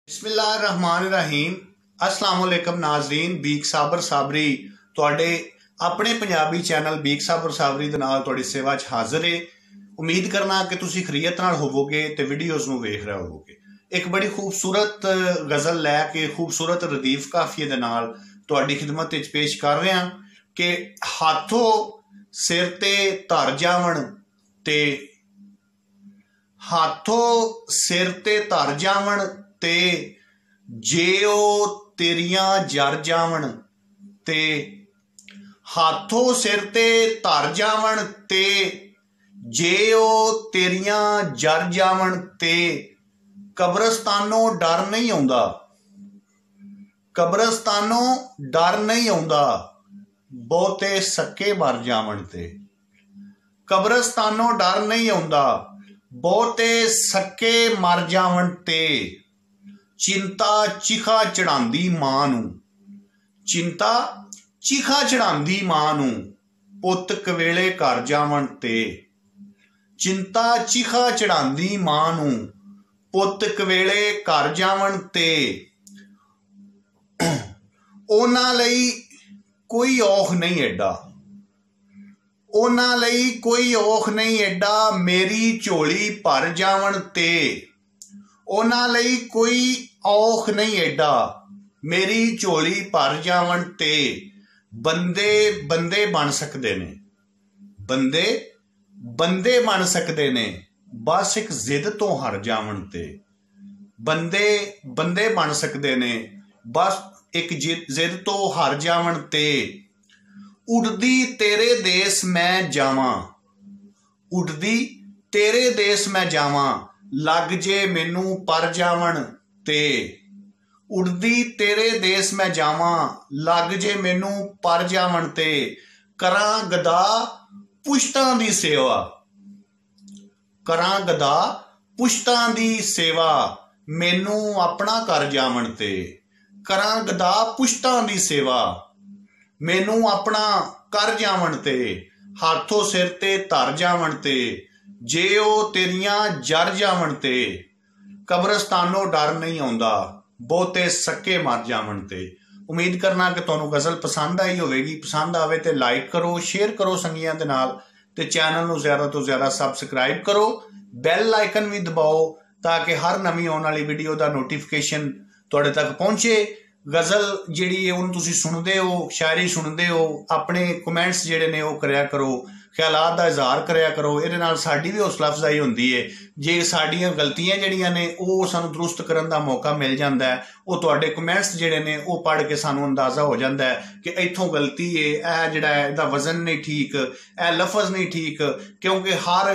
बिस्मिल्लाहिर्रहमानिर्रहीम अस्सलाम वालेकुम नाज़रीन। बीक साबर साबरी तुहाडे अपने पंजाबी चैनल बीक साबर साबरी दे नाल तुहाडी सेवा च हाज़र है। उम्मीद करना कि तुसी खरीयत नाल होवोगे ते वीडियोज़ नूं वेख रहे होवोगे। एक बड़ी खूबसूरत गज़ल लैके खूबसूरत रदीफ काफिए दे नाल तुहाडी खिदमत विच पेश कर रहे हैं कि हाथों सिर ते धर जावण ते हाथों सिर ते धर जावण ते जे ओ तेरियां जर जावण ते हाथों सिर ते धर जावण ते जे ओ तेरियां जर जावण ते कब्रस्तानों डर नहीं आउंदा, कब्रस्तानों डर नहीं आउंदा बहुते सक्के मर जावण ते। कब्रस्तानों डर नहीं आउंदा बहुते सक्के मर जावण ते चिंता चिखा चढ़ांदी मां नूं, चिंता चिखा चढ़ांदी मां नूं पुत कवेले घर जावण ते। चिंता चिखा चढ़ांदी मां नूं पुत कवेले घर जावण ते उन्हां लई कोई औख नहीं एडा, उन्हां लई कोई औख नहीं एडा मेरी झोली भर जावण ते। उन्हां लई कोई औख नहीं एडा मेरी झोली भर जावण ते बंदे बंदे बन सकते ने, बंदे बंदे बन सकते ने बस एक जिद तो हर जावण ते। बंदे बंदे बन सकते ने बस एक जिद तो हर जावण ते उड़दी तेरे देश मैं जावां, उड़दी तेरे देश मैं जावां लग जे मैनू पर जावण ते। उड़दी तेरे देश मैं जावां लग जे मैनू पर जावण ते करां गदा पुश्तां दी सेवा, करां गदा पुश्तां दी सेवा मैनू अपना कर जावण ते। करां गदा पुश्तां दी सेवा मैनू अपना कर जावण ते हाथों सिर ते धर जावण ते जे ओ तेरियां जर जावण ते कब्रस्तानों डर नहीं आउंदा बहुते सक्के मर जावण ते। उम्मीद करना कि तुहानूं गज़ल पसंद आई होवेगी। पसंद आवे तो लाइक करो, शेयर करो संगियां दे नाल ते चैनल नूं ज़्यादा तो ज़्यादा सबसक्राइब करो, बैल आइकन भी दबाओ ताकि हर नवीं आने वाली वीडियो का नोटिफिकेशन तुहाडे तक पहुँचे। गज़ल जिहड़ी है उहनूं तुसीं सुणदे हो, शायरी सुणदे हो, अपने कमेंट्स जिहड़े ने वो करिया करो, ख्यालात का इजहार करिया करो। इहदे नाल साडी भी हौसला अफजाई होंदी है। जे साडियां गलतियां जिहड़ियां ने वो सानूं दुरुस्त करन दा मौका मिल जांदा है। वो तुहाडे कमेंट्स जिहड़े ने वो पढ़ के सानूं अंदाज़ा हो जाता है कि इत्थों गलती है, यह जिहड़ा है इहदा वजन नहीं ठीक, यह लफज नहीं ठीक। क्योंकि हर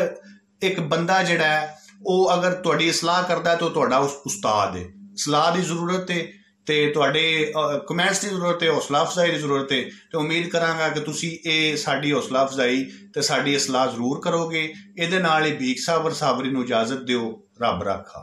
एक बंदा जिहड़ा है वो अगर तुहाडी सलाह करदा है तो तुहाडा उस्ताद है। सलाह की जरूरत है ते तुहाडे कमेंट्स की जरूरत है, हौसला अफजाई की जरूरत है। तो उम्मीद करांगा कि तुसी ये साडी हौसला अफजाई ते साडी इसलाह जरूर करोगे। इहदे नाल ही बीक साबर साबरी नूं इजाजत दिओ। रब राखा।